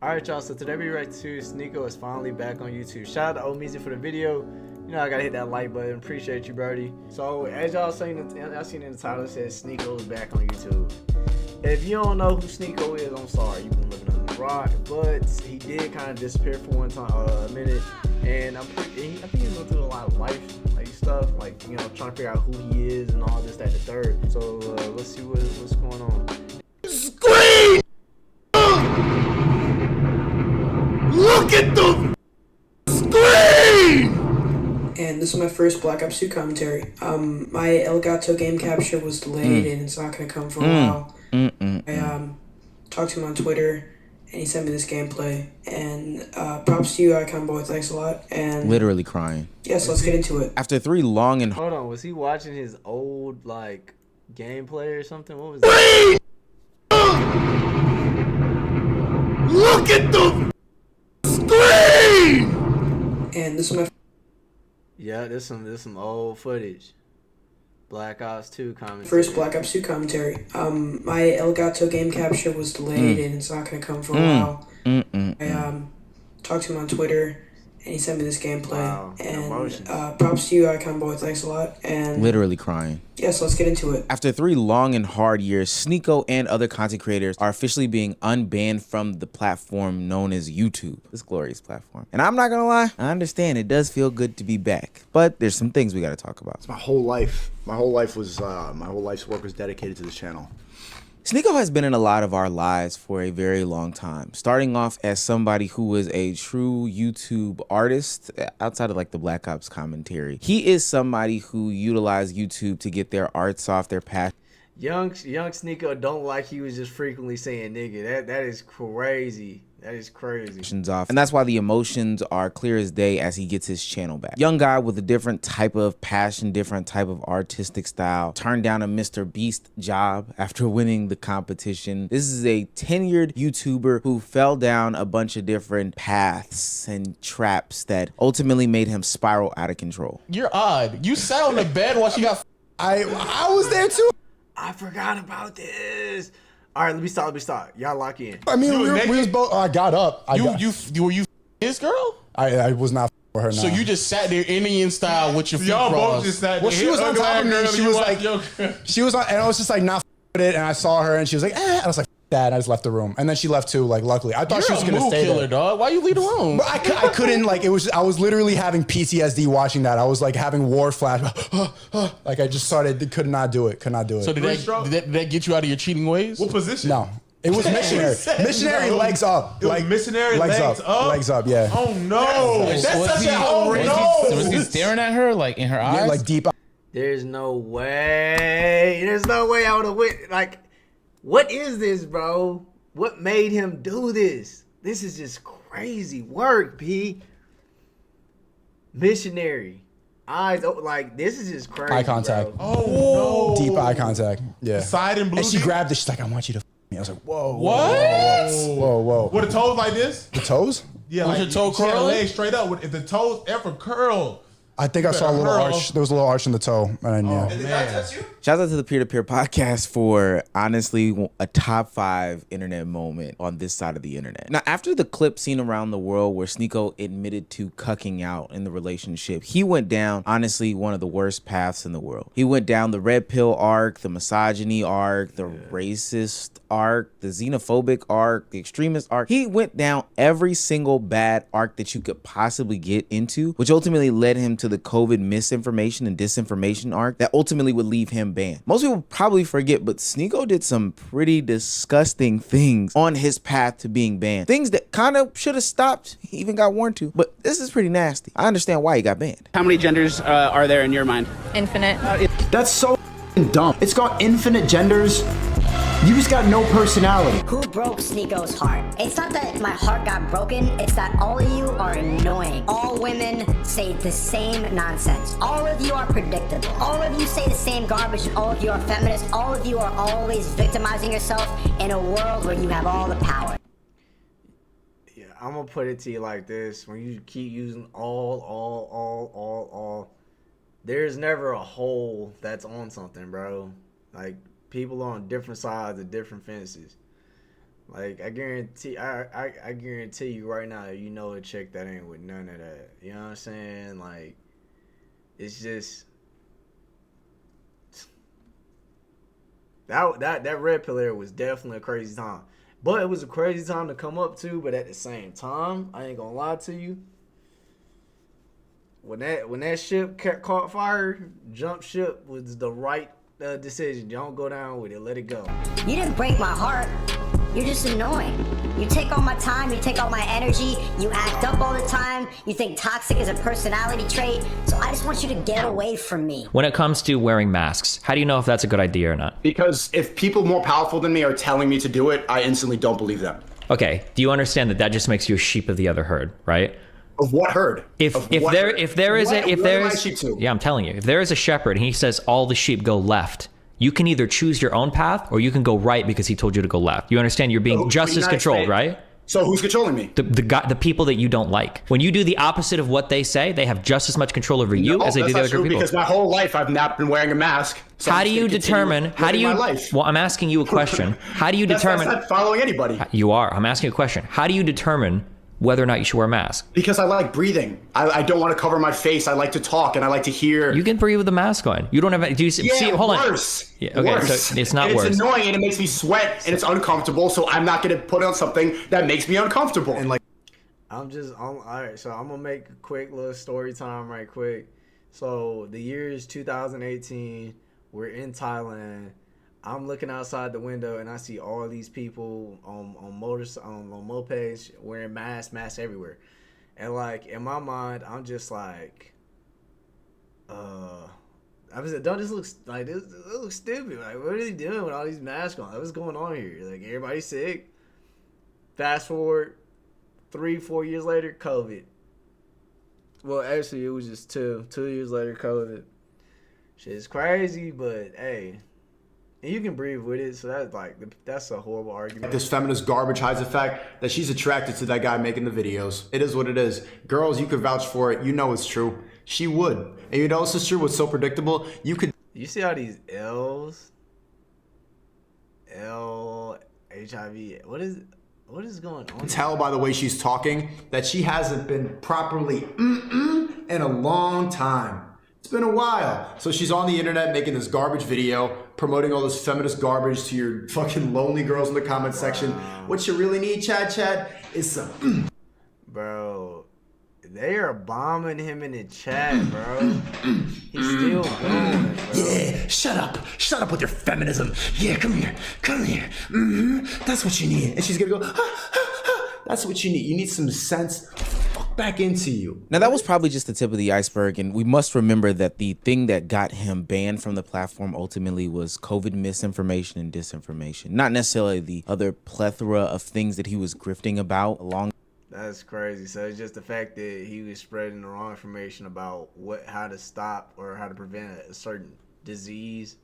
Alright y'all, so today we react to Sneako is finally back on YouTube. Shout out to Omizi for the video. You know I gotta hit that like button. Appreciate you, Brody. So as y'all seen in the title, it says Sneako is back on YouTube. If you don't know who Sneako is, I'm sorry, you've been living under the rock. But he did kind of disappear for one time, a minute, and I think he's going through a lot of life stuff, like, you know, trying to figure out who he is and all this, that, the third. So let's see what's going on. Scream! Look at the screen! And this is my first Black Ops 2 commentary. My Elgato game capture was delayed and it's not gonna come for a while. I talked to him on Twitter and he sent me this gameplay. And props to you, Icon Boy, thanks a lot. And literally crying. Yes, let's get into it. After 3 long and hold on, was he watching his old like gameplay or something? What was that? Look at the screen! And this is my yeah, this some old footage. Black Ops 2 commentary. first Black Ops 2 commentary. My Elgato game capture was delayed and it's not gonna come for a while. I talked to him on Twitter and he sent me this gameplay. Wow. And props to you, Icon Boy, thanks a lot. And literally crying. yes, let's get into it. After 3 long and hard years, Sneako and other content creators are officially being unbanned from the platform known as YouTube, this glorious platform. And I'm not gonna lie, I understand it does feel good to be back, but there's some things we gotta talk about. My whole life was my whole life's work was dedicated to this channel. Sneako has been in a lot of our lives for a very long time, starting off as somebody who was a true YouTube artist outside of like the Black Ops commentary. He is somebody who utilized YouTube to get their arts off, their passion. Young Sneako don't like he was just frequently saying nigga. That is crazy. That is crazy. Off. And that's why the emotions are clear as day as he gets his channel back. Young guy with a different type of passion, different type of artistic style, turned down a Mr. Beast job after winning the competition. This is a tenured YouTuber who fell down a bunch of different paths and traps that ultimately made him spiral out of control. You're odd. You sat on the bed while she got. I was there too. I forgot about this. All right, let me stop. Y'all lock in. I mean, we was both. I got up. Were you his girl? I was not for her. So you just sat there Indian style with your feet Y'all crossed. both just sat there. Well, she was on top of me. She was like, yo. she was on, and I was just like not with it. And I saw her, and she was like, eh. I was like, that. And I just left the room, and then she left too. Like, luckily, I thought she was gonna stay killer, there. dog. Why you leave the room? But I couldn't. Like, it was. I was literally having PTSD watching that. I was like having war flash. Like, I just started. Could not do it. So did that get you out of your cheating ways? What position? No. It was missionary. Missionary legs up. Like missionary legs up. Legs up, yeah. Oh no. That's such a Was he staring at her like in her eyes? Yeah, like deep. There's no way I would have went. Like, what is this, bro? What made him do this? This is just crazy work, P. Missionary. Eyes open, like, this is just crazy. Eye contact. Bro. Oh no. Deep eye contact. Yeah. Side and blue. And she grabbed it. She's like, I want you to me. I was like, whoa. What? Whoa. With the toes like this? The toes? Yeah, Was like your toe she had her curling? legs straight up. If the toes ever curl. I think I saw a little arch. There was a little arch in the toe. And yeah. Man. Shout out to the Peer-to-Peer podcast for honestly a top 5 internet moment on this side of the internet. Now, after the clip seen around the world where Sneako admitted to cucking out in the relationship, he went down honestly one of the worst paths in the world. He went down the red pill arc, the misogyny arc, the racist arc, the xenophobic arc, the extremist arc. He went down every single bad arc that you could possibly get into, which ultimately led him to the COVID misinformation and disinformation arc that ultimately would leave him banned. Most people probably forget, but Sneako did some pretty disgusting things on his path to being banned. Things that kind of should have stopped. He even got warned to, but this is pretty nasty. I understand why he got banned. How many genders are there in your mind? Infinite. That's so dumb. It's got infinite genders. You just got no personality. Who broke Sneako's heart? It's not that my heart got broken, it's that all of you are annoying. All women say the same nonsense. All of you are predictable. All of you say the same garbage, and all of you are feminists. All of you are always victimizing yourself in a world where you have all the power. Yeah, I'm gonna put it to you like this. When you keep using all, there's never a hole that's on something, bro. Like, people are on different sides of different fences. Like I guarantee you right now, you know a chick that ain't with none of that. You know what I'm saying? Like it's just that red pill era was definitely a crazy time. But it was a crazy time to come up to, but at the same time, I ain't gonna lie to you. When that ship caught fire, jump ship was the right decision. Don't go down with it. Let it go. You didn't break my heart. You're just annoying. You take all my time, you take all my energy, you act up all the time, you think toxic is a personality trait, so I just want you to get away from me. When it comes to wearing masks, how do you know if that's a good idea or not? Because if people more powerful than me are telling me to do it, I instantly don't believe them. Okay, do you understand that that just makes you a sheep of the other herd, right? Of what herd? If there is I'm telling you, if there is a shepherd and he says all the sheep go left, you can either choose your own path or you can go right because he told you to go left. You understand? You're being just as controlled, right? So who's controlling me? The people that you don't like. When you do the opposite of what they say, they have just as much control over you as they do the other group of people. Because my whole life I've not been wearing a mask. So how do you determine? Well, I'm asking you a question. How do you determine? That's not following anybody. You are. I'm asking you a question. How do you determine whether or not you should wear a mask? Because I like breathing. I don't want to cover my face. I like to talk and I like to hear. You can breathe with a mask on. You don't have. Do you see? Hold on. Worse. Yeah, okay, worse. So it's not and worse. It's annoying and it makes me sweat and it's uncomfortable. So I'm not going to put on something that makes me uncomfortable. And like, all right. So I'm gonna make a quick little story time right quick. So the year is 2018. We're in Thailand. I'm looking outside the window and I see all these people on mopeds wearing masks everywhere. And like in my mind, I'm just like, don't this look like this looks stupid. Like what are they doing with all these masks on? What's going on here? Like everybody's sick. Fast forward 3-4 years later, COVID. Well, actually it was just 2 years later, COVID. Shit's crazy, but hey. And you can breathe with it, so that's a horrible argument. This feminist garbage hides the fact that she's attracted to that guy making the videos. It is what it is. Girls, you could vouch for it. You know it's true. She would. And you know it's true. What's so predictable? You see how these L's? L, HIV. What is going on? Tell by the way she's talking that she hasn't been properly in a long time. It's been a while. So she's on the internet making this garbage video, promoting all this feminist garbage to your fucking lonely girls in the comment section. What you really need, Chad, is some Bro, they are bombing him in the chat, bro. He's still going, bro. Yeah, shut up with your feminism. Yeah, come here. That's what you need. And she's gonna go, that's what you need. You need some sense. Back into you. Now that was probably just the tip of the iceberg, and we must remember that the thing that got him banned from the platform ultimately was COVID misinformation and disinformation, not necessarily the other plethora of things that he was grifting about along. That's crazy. So it's just the fact that he was spreading the wrong information about how to stop or how to prevent a certain disease.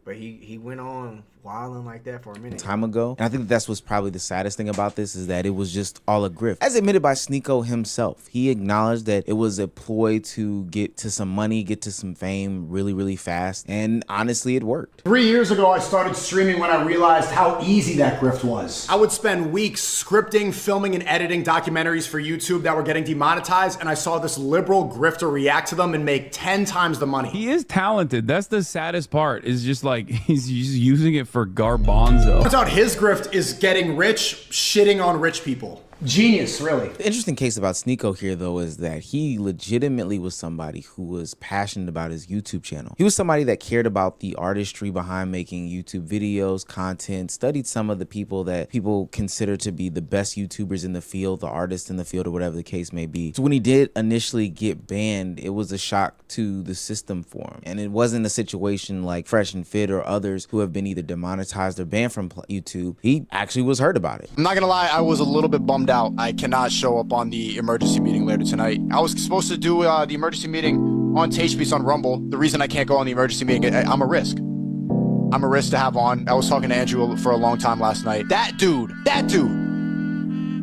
But he went on wilding like that for a minute. Time ago. And I think that's what's probably the saddest thing about this is that it was just all a grift. As admitted by Sneako himself, he acknowledged that it was a ploy to get to some money, get to some fame really, really fast. And honestly, it worked. 3 years ago, I started streaming when I realized how easy that grift was. I would spend weeks scripting, filming, and editing documentaries for YouTube that were getting demonetized, and I saw this liberal grifter react to them and make 10 times the money. He is talented. That's the saddest part, is just like he's using it for garbanzo. Turns out his grift is getting rich, shitting on rich people. Genius, really. The interesting case about Sneako here, though, is that he legitimately was somebody who was passionate about his YouTube channel. He was somebody that cared about the artistry behind making YouTube videos, content, studied some of the people that people consider to be the best YouTubers in the field, the artists in the field, or whatever the case may be. So when he did initially get banned, it was a shock to the system for him. And it wasn't a situation like Fresh and Fit or others who have been either demonetized or banned from YouTube. He actually was hurt about it. I'm not gonna lie, I was a little bit bummed out. I cannot show up on the emergency meeting later tonight. I was supposed to do the emergency meeting on Taste on Rumble. The reason I can't go on the emergency meeting, I'm a risk. I'm a risk to have on. I was talking to Andrew for a long time last night. That dude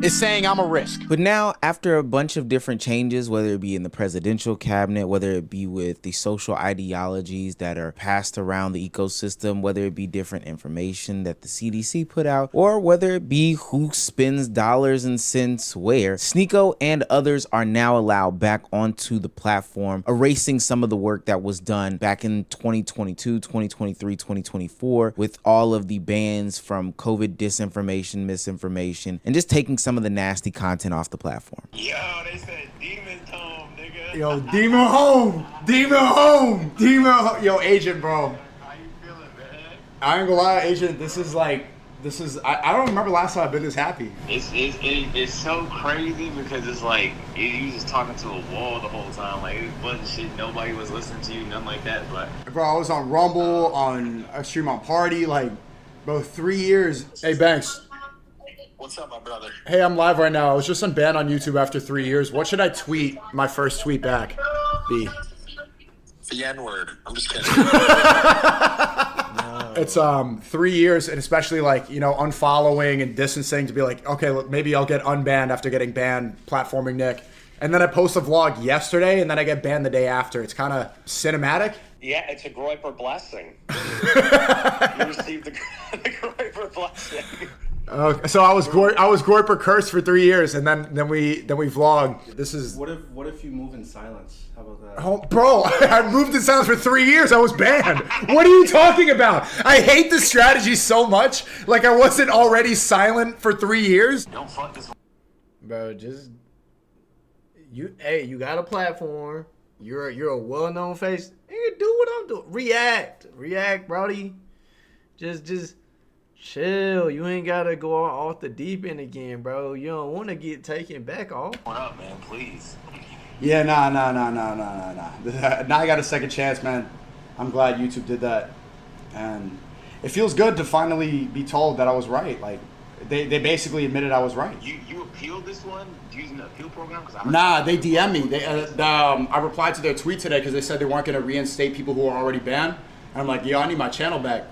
is saying I'm a risk. But now, after a bunch of different changes, whether it be in the presidential cabinet, whether it be with the social ideologies that are passed around the ecosystem, whether it be different information that the CDC put out, or whether it be who spends dollars and cents where, Sneako and others are now allowed back onto the platform, erasing some of the work that was done back in 2022, 2023, 2024, with all of the bans from COVID disinformation, misinformation, and just taking some of the nasty content off the platform. Yo, they said demons home, nigga. Yo, demon home, demon home, demon home. Yo, Agent, bro. How you feeling, man? I ain't gonna lie, Agent. This is I don't remember last time I've been this happy. It's so crazy because it's like you just talking to a wall the whole time. Like it wasn't shit. Nobody was listening to you, nothing like that. But Bro, I was on Rumble, on a stream on Party, like, bro, 3 years. Hey, Banks. what's up, my brother? Hey, I'm live right now. I was just unbanned on YouTube after 3 years. What should I tweet my first tweet back be? The N-word. I'm just kidding. It's 3 years, and especially like, you know, unfollowing and distancing to be like, okay, look, maybe I'll get unbanned after getting banned platforming Nick. And then I post a vlog yesterday, and then I get banned the day after. It's kind of cinematic. Yeah, it's a Groiper blessing. You received the Groiper blessing. So I was Groiper cursed for 3 years, and then we vlogged. This is What if you move in silence? How about that? Oh, bro, I moved in silence for 3 years. I was banned. What are you talking about? I hate this strategy so much. Like I wasn't already silent for 3 years. Don't fuck this. Bro, just you got a platform. You're a well-known face. Nigga, do what I'm doing. React, brody. Just chill. You ain't gotta go off the deep end again, bro. You don't want to get taken back off. What up, man? Please. Yeah, nah. Now I got a second chance, man. I'm glad YouTube did that, and it feels good to finally be told that I was right. Like they basically admitted I was right. You appealed this one using the appeal program? Nah, they DM me. I replied to their tweet today because they said they weren't going to reinstate people who are already banned. And I'm like, yo, I need my channel back.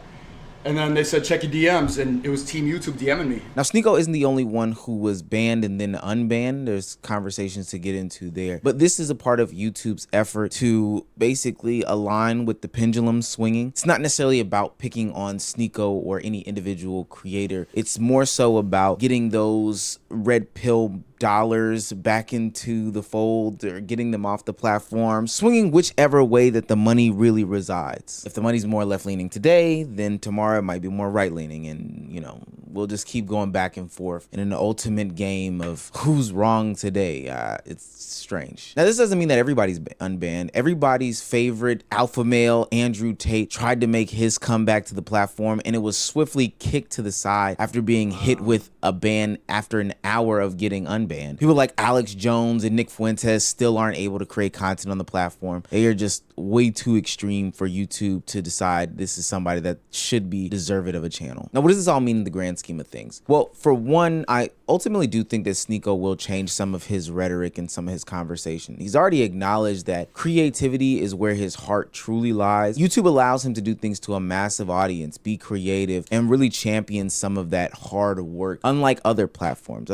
And then they said, check your DMs, and it was Team YouTube DMing me. Now, Sneako isn't the only one who was banned and then unbanned. There's conversations to get into there. But this is a part of YouTube's effort to basically align with the pendulum swinging. It's not necessarily about picking on Sneako or any individual creator. It's more so about getting those red pill dollars back into the fold or getting them off the platform, swinging whichever way that the money really resides. If the money's more left-leaning today, then tomorrow it might be more right-leaning, and you know, we'll just keep going back and forth in an ultimate game of who's wrong today. It's strange. Now, this doesn't mean that everybody's unbanned. Everybody's favorite alpha male, Andrew Tate, tried to make his comeback to the platform, and it was swiftly kicked to the side after being hit with a ban after an hour of getting unbanned. People like Alex Jones and Nick Fuentes still aren't able to create content on the platform. They are just way too extreme for YouTube to decide this is somebody that should be deserving of a channel. Now, what does this all mean in the grand scheme of things? Well, for one, I ultimately do think that Sneako will change some of his rhetoric and some of his conversation. He's already acknowledged that creativity is where his heart truly lies. YouTube allows him to do things to a massive audience, be creative, and really champion some of that hard work. Unlike other platforms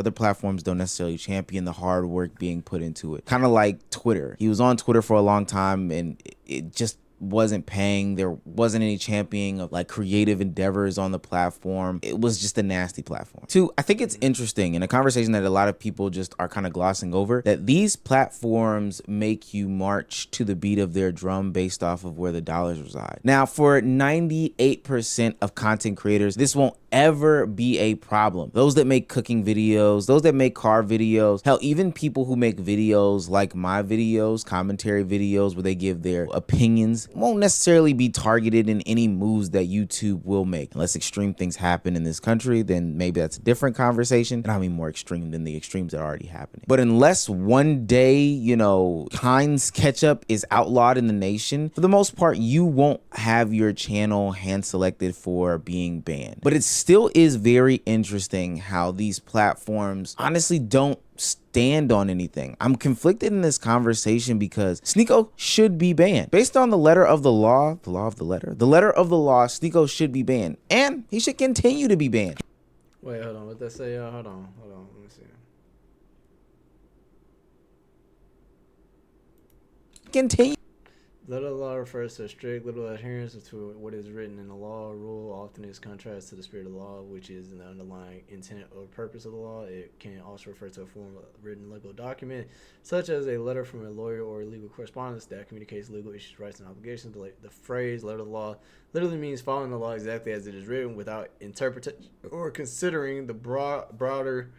don't necessarily champion the hard work being put into it. Kind of like Twitter. He was on Twitter for a long time, and it just wasn't paying. There wasn't any championing of like creative endeavors on the platform. It was just a nasty platform. Two, I think it's interesting, and a conversation that a lot of people just are kind of glossing over, that these platforms make you march to the beat of their drum based off of where the dollars reside. Now, for 98% of content creators, this won't ever be a problem. Those that make cooking videos, those that make car videos, hell, even people who make videos like my videos, commentary videos where they give their opinions, won't necessarily be targeted in any moves that YouTube will make. Unless extreme things happen in this country, then maybe that's a different conversation. And I mean more extreme than the extremes that are already happening. But unless one day, you know, Heinz ketchup is outlawed in the nation, for the most part, you won't have your channel hand selected for being banned. But it still is very interesting how these platforms honestly don't stand on anything. I'm conflicted in this conversation because Sneako should be banned. Based on the letter of the law, the letter of the law, Sneako should be banned, and he should continue to be banned. Wait, hold on. What that say? Hold on. Let me see. Continue. Letter of the law refers to a strict literal adherence to what is written in the law or rule, often is contrast to the spirit of the law, which is in the underlying intent or purpose of the law. It can also refer to a form of written legal document, such as a letter from a lawyer or a legal correspondence that communicates legal issues, rights, and obligations. The phrase letter of the law literally means following the law exactly as it is written without interpretation or considering the broader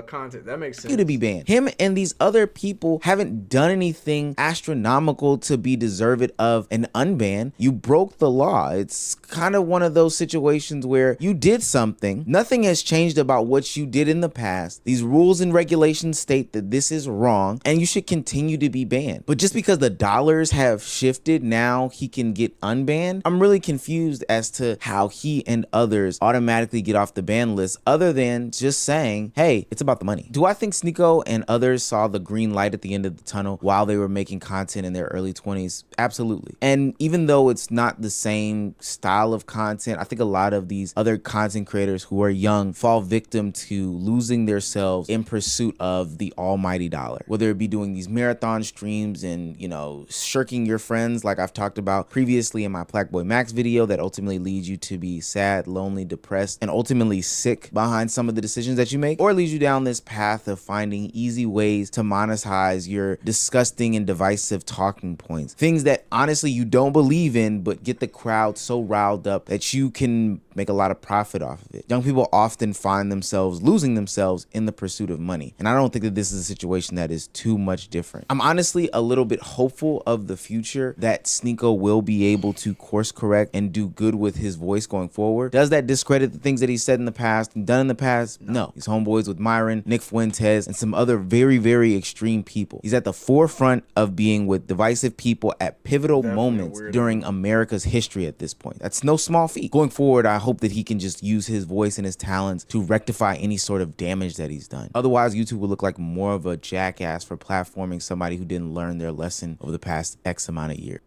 content. That makes sense. You to be banned. Him and these other people haven't done anything astronomical to be deserved of an unban. You broke the law. It's kind of one of those situations where you did something. Nothing has changed about what you did in the past. These rules and regulations state that this is wrong and you should continue to be banned. But just because the dollars have shifted, now he can get unbanned. I'm really confused as to how he and others automatically get off the ban list, other than just saying, hey, it's about the money. Do I think Sneako and others saw the green light at the end of the tunnel while they were making content in their early 20s? Absolutely. And even though it's not the same style of content, I think a lot of these other content creators who are young fall victim to losing themselves in pursuit of the almighty dollar. Whether it be doing these marathon streams and, you know, shirking your friends like I've talked about previously in my Black Boy Max video, that ultimately leads you to be sad, lonely, depressed, and ultimately sick behind some of the decisions that you make, or leads you down this path of finding easy ways to monetize your disgusting and divisive talking points. Things that honestly you don't believe in, but get the crowd so riled up that you can make a lot of profit off of it. Young people often find themselves losing themselves in the pursuit of money. And I don't think that this is a situation that is too much different. I'm honestly a little bit hopeful of the future that Sneako will be able to course correct and do good with his voice going forward. Does that discredit the things that he said in the past and done in the past? No. He's homeboys with Myron, Nick Fuentes, and some other very, very extreme people. He's at the forefront of being with divisive people at pivotal moments during America's history at this point. That's no small feat. Going forward, I hope that he can just use his voice and his talents to rectify any sort of damage that he's done. Otherwise, YouTube will look like more of a jackass for platforming somebody who didn't learn their lesson over the past X amount of years.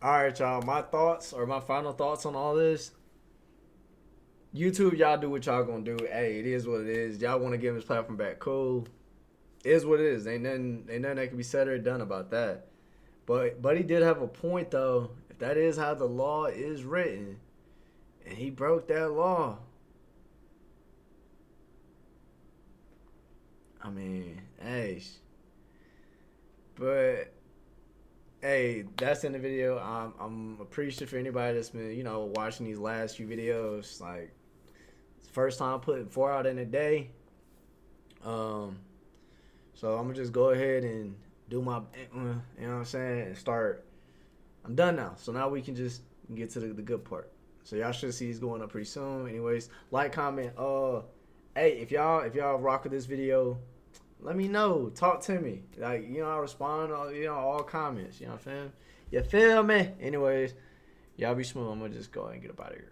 All right, y'all. My thoughts, or my final thoughts on all this. YouTube, y'all do what y'all gonna do. Hey, it is what it is. Y'all want to give his platform back, cool. It is what it is. Ain't nothing that can be said or done about that. But he did have a point though. If that is how the law is written, and he broke that law, I mean, hey. But hey, that's in the video. I'm appreciative for anybody that's been, you know, watching these last few videos. Like, it's the first time putting 4 out in a day. So I'm gonna just go ahead and do my, you know what I'm saying, and start. I'm done now. So now we can just get to the good part. So y'all should see it's going up pretty soon. Anyways, like, comment. Hey, if y'all rock with this video, let me know. Talk to me. Like, you know, I respond to, you know, all comments. You know what I'm saying? You feel me? Anyways, y'all be smooth. I'm gonna just go ahead and get up out of here.